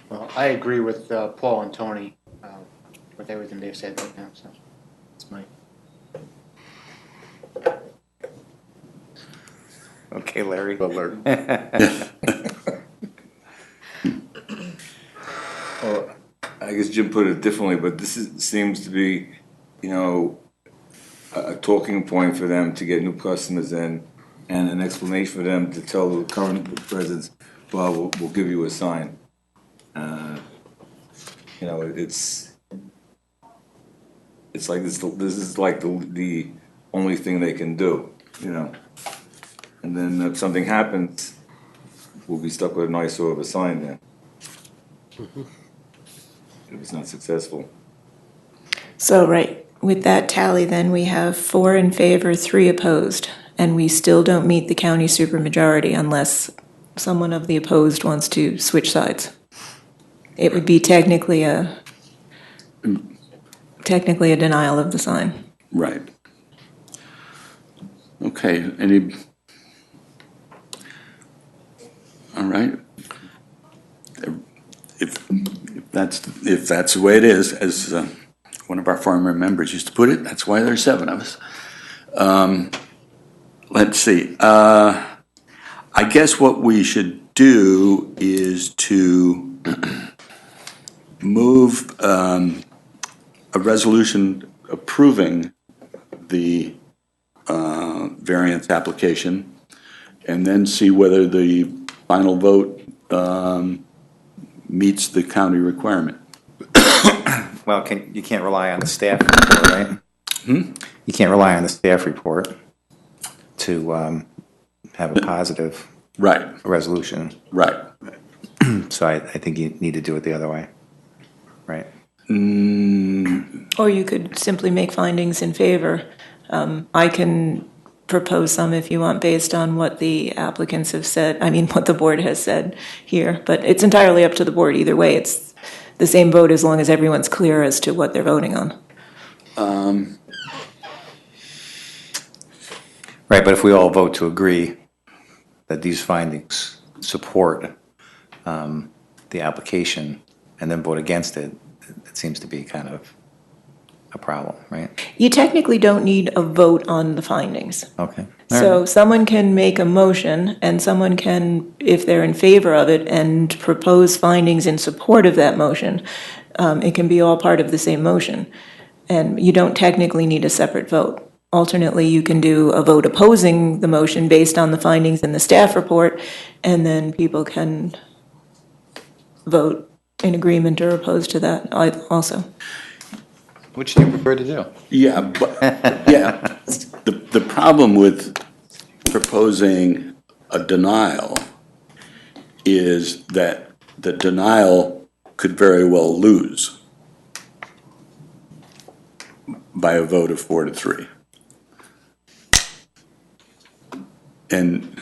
Well, I agree with Paul and Tony. with everything they've said right now, so it's my. Okay, Larry. Well, I guess Jim put it differently, but seems to be, a talking point for them to get new customers in, and an explanation for them to tell the current residents, well, we'll give you a sign. It's like this is like the only thing they can do, And then if something happens, we'll be stuck with an eyesore of a sign there. If it's not successful. So, right, with that tally, then we have 4 in favor, 3 opposed, and we still don't meet the county supermajority unless someone of the opposed wants to switch sides. It would be technically a denial of the sign. Right. Okay, all right. If that's the way it is, as one of our former members used to put it, that's why there's 7 of us. Let's see. I guess what we should do is to move a resolution approving the variance application, and then see whether the final vote meets the county requirement. Well, you can't rely on the staff report, right? You can't rely on the staff report to have a positive resolution. Right. So I think you need to do it the other way, right? Or you could simply make findings in favor. I can propose some if you want, based on what the applicants have said, what the board has said here, but it's entirely up to the board. Either way, it's the same vote as long as everyone's clear as to what they're voting on. Right, but if we all vote to agree that these findings support the application and then vote against it, it seems to be kind of a problem, right? You technically don't need a vote on the findings. Okay. So someone can make a motion, and someone can, if they're in favor of it, and propose findings in support of that motion. It can be all part of the same motion, and you don't technically need a separate vote. Alternately, you can do a vote opposing the motion based on the findings in the staff report, and then people can vote in agreement or opposed to that also. Which do you prefer to do? Yeah, but the problem with proposing a denial is that the denial could very well lose by a vote of 4-3. And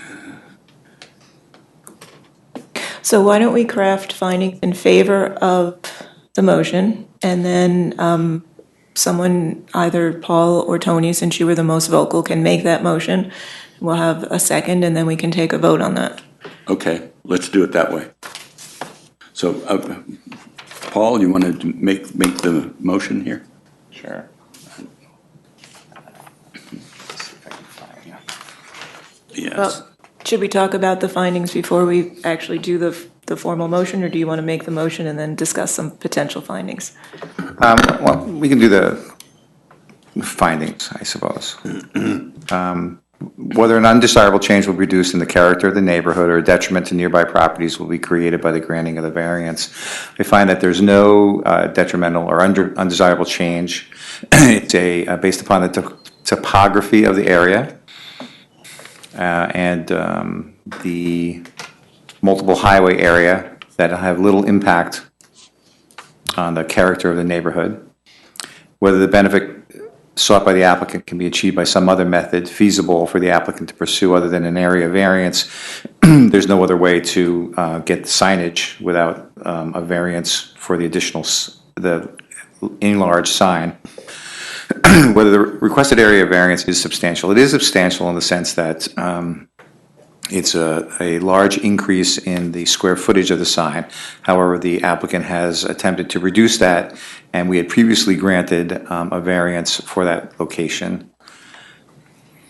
so why don't we craft findings in favor of the motion, and then someone, either Paul or Tony, since you were the most vocal, can make that motion. We'll have a second, and then we can take a vote on that. okay, let's do it that way. So, Paul, you want to make the motion here? Sure. Yes. Well, should we talk about the findings before we actually do the formal motion, or do you want to make the motion and then discuss some potential findings? Well, we can do the findings, I suppose. Whether an undesirable change will reduce in the character of the neighborhood or a detriment to nearby properties will be created by the granting of the variance. I find that there's no detrimental or undesirable change. It's based upon the topography of the area and the multiple highway area that have little impact on the character of the neighborhood. Whether the benefit sought by the applicant can be achieved by some other method feasible for the applicant to pursue other than an area variance. There's no other way to get signage without a variance for the the enlarged sign. Whether the requested area variance is substantial. It is substantial in the sense that It's a large increase in the square footage of the sign. However, the applicant has attempted to reduce that, and we had previously granted a variance for that location.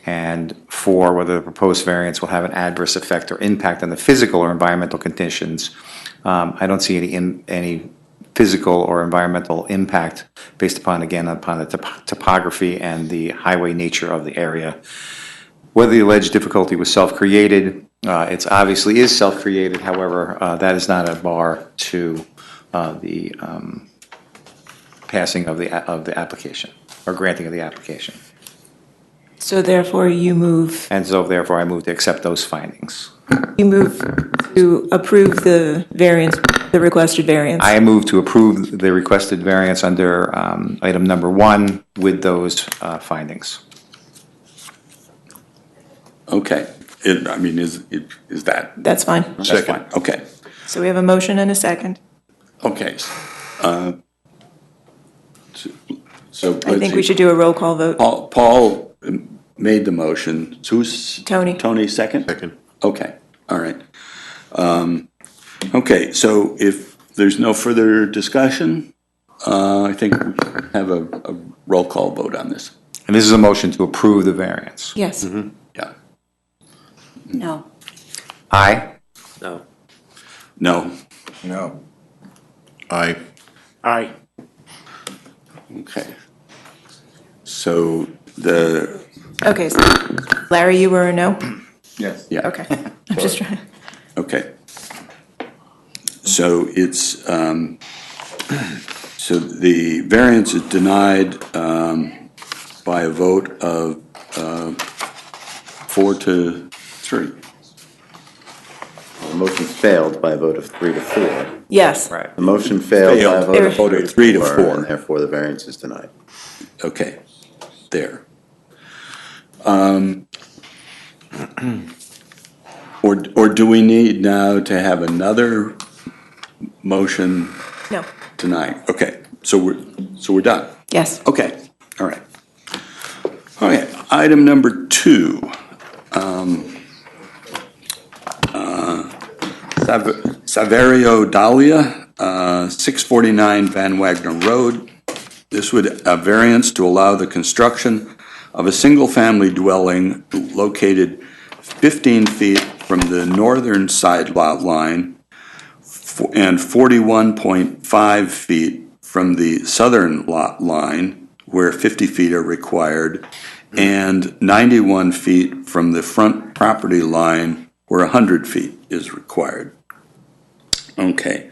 And for whether the proposed variance will have an adverse effect or impact on the physical or environmental conditions, I don't see any physical or environmental impact based upon the topography and the highway nature of the area. Whether the alleged difficulty was self-created, it obviously is self-created. However, that is not a bar to the passing of the application or granting of the application. So therefore, you move, And so therefore, I move to accept those findings. you move to approve the variance, the requested variance. I move to approve the requested variance under item number 1 with those findings. Okay. Is that? That's fine. That's fine. Okay. So we have a motion and a second. Okay. So I think we should do a roll call vote. Paul made the motion. Who's? Tony. Tony, second? Second. Okay, all right. Okay, so if there's no further discussion, I think we have a roll call vote on this. And this is a motion to approve the variance. Yes. Yeah. No. Aye. No. No? No. Aye. Aye. Okay. So the, Okay, so Larry, you were a no? Yes. yeah. Okay. I'm just trying. Okay. So it's, so the variance is denied by a vote of 4-3. The motion failed by a vote of 3 to 4. Yes. Right. The motion failed by a vote of 3 to 4, and therefore the variance is denied. Okay, there. Or do we need now to have another motion No. tonight? Okay, so we're done. Yes. Okay, all right. All right, item number 2. Saverio Dahlia, 649 Van Wagner Road. This would a variance to allow the construction of a single-family dwelling located 15 feet from the northern side lot line and 41.5 feet from the southern lot line, where 50 feet are required, and 91 feet from the front property line, where 100 feet is required. Okay.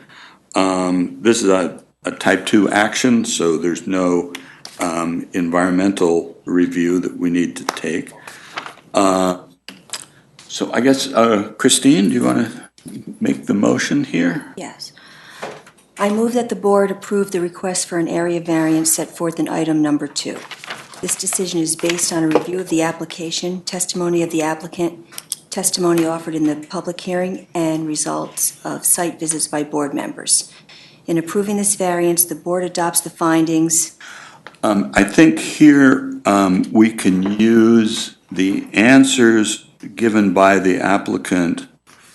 This is a type 2 action, so there's no environmental review that we need to take. So I guess, Christine, do you want to make the motion here? Yes. I move that the board approve the request for an area variance set forth in item number 2. This decision is based on a review of the application, testimony of the applicant, testimony offered in the public hearing, and results of site visits by board members. In approving this variance, the board adopts the findings. I think here we can use the answers given by the applicant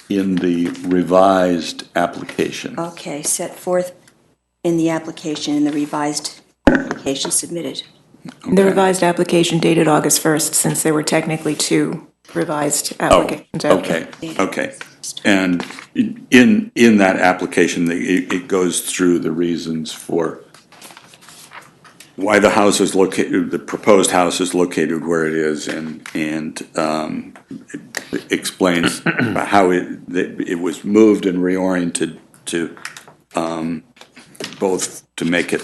in the revised application. Okay, set forth in the application, in the revised application submitted. The revised application dated August 1st, since there were technically 2 revised applications. Okay. And in that application, it goes through the reasons for why the house is located, the proposed house is located where it is, and it explains how it was moved and reoriented to both to make it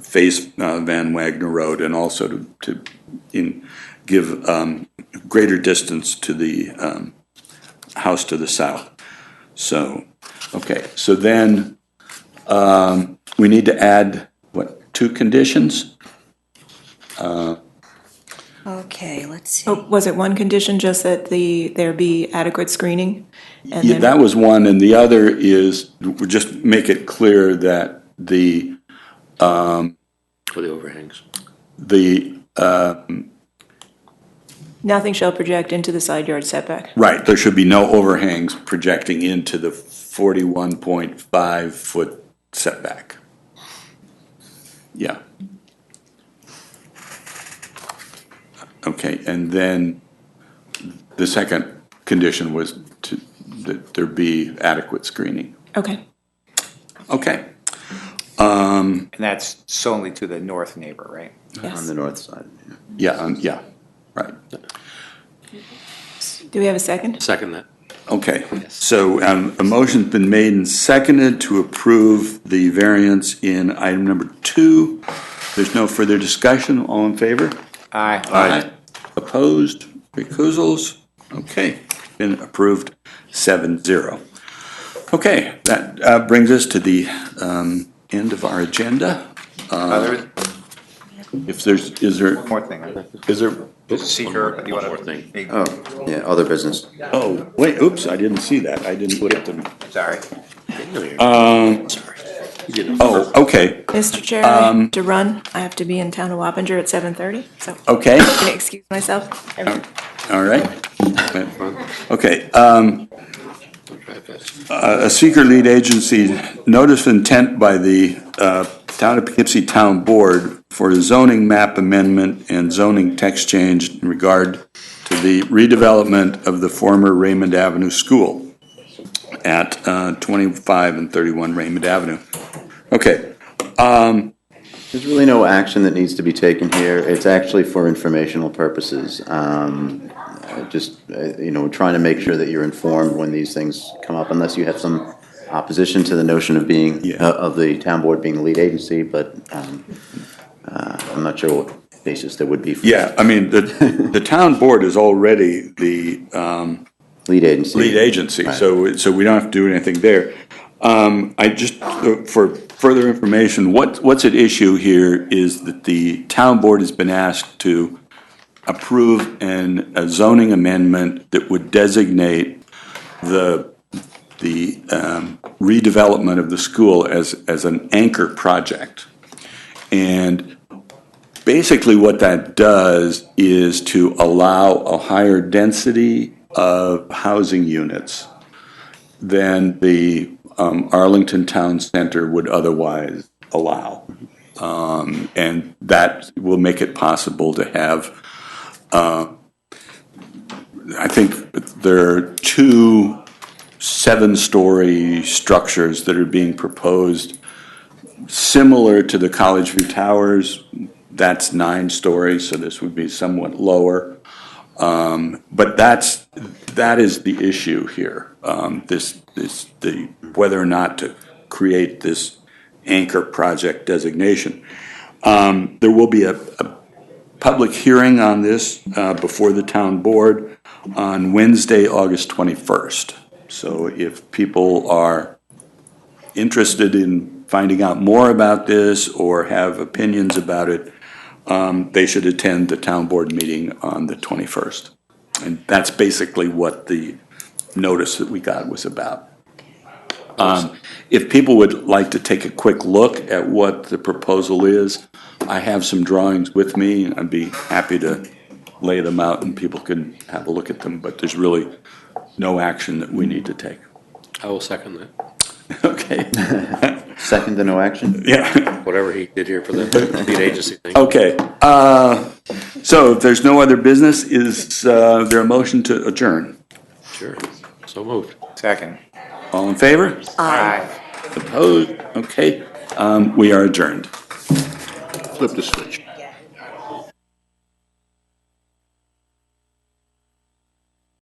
face Van Wagner Road and also to give greater distance to the house to the south. So, okay, so then we need to add, 2 conditions? Okay, let's see. Oh, was it one condition, just that there be adequate screening? And Yeah, then- that was one, and the other is, just make it clear that the For the overhangs. Nothing shall project into the side yard setback. Right, there should be no overhangs projecting into the 41.5-foot setback. Yeah. Okay, and then the second condition was that there be adequate screening. Okay. Okay. And that's solely to the north neighbor, right? On the north side. Yeah, right. Do we have a second? Second that. Okay, so a motion's been made and seconded to approve the variance in item number 2. There's no further discussion. All in favor? Aye. Aye. Opposed? Recusals? Okay, been approved 7-0. Okay, that brings us to the end of our agenda. If there's, is there? One more thing. Is there? Seeker, you want One more thing. Oh, yeah, other business. Oh, wait, oops, I didn't see that. I didn't get them. Sorry. Oh, okay, Mr. Chair, I have to run. I have to be in town of Wappinger at 7:30, so okay, I'm going to excuse myself. all right. Okay, a seeker lead agency notice of intent by the Town of Poughkeepsie Town Board for a zoning map amendment and zoning text change in regard to the redevelopment of the former Raymond Avenue School at 25 and 31 Raymond Avenue. Okay. There's really no action that needs to be taken here. It's actually for informational purposes. Trying to make sure that you're informed when these things come up, unless you have some opposition to the notion of being, of the town board being the lead agency, but I'm not sure what basis there would be for. Yeah, I mean, the town board is already the lead agency. Lead agency, Right. so we don't have to do anything there. I just, for further information, what's at issue here is that the town board has been asked to approve a zoning amendment that would designate the redevelopment of the school as an anchor project. And basically what that does is to allow a higher density of housing units than the Arlington Town Center would otherwise allow. And that will make it possible to have, I think there are 2 7-story structures that are being proposed, similar to the College View Towers. That's 9 stories, so this would be somewhat lower. But that is the issue here. Whether or not to create this anchor project designation. There will be a public hearing on this before the town board on Wednesday, August 21st. So if people are interested in finding out more about this or have opinions about it, they should attend the town board meeting on the 21st. And that's basically what the notice that we got was about. If people would like to take a quick look at what the proposal is, I have some drawings with me, and I'd be happy to lay them out and people can have a look at them, but there's really no action that we need to take. I will second that. Okay. Second to no action? Yeah. Whatever he did here for the lead agency thing. Okay. So if there's no other business, is there a motion to adjourn? Sure. So moved. Second. All in favor? Aye. Opposed? Okay. We are adjourned. Flip the switch.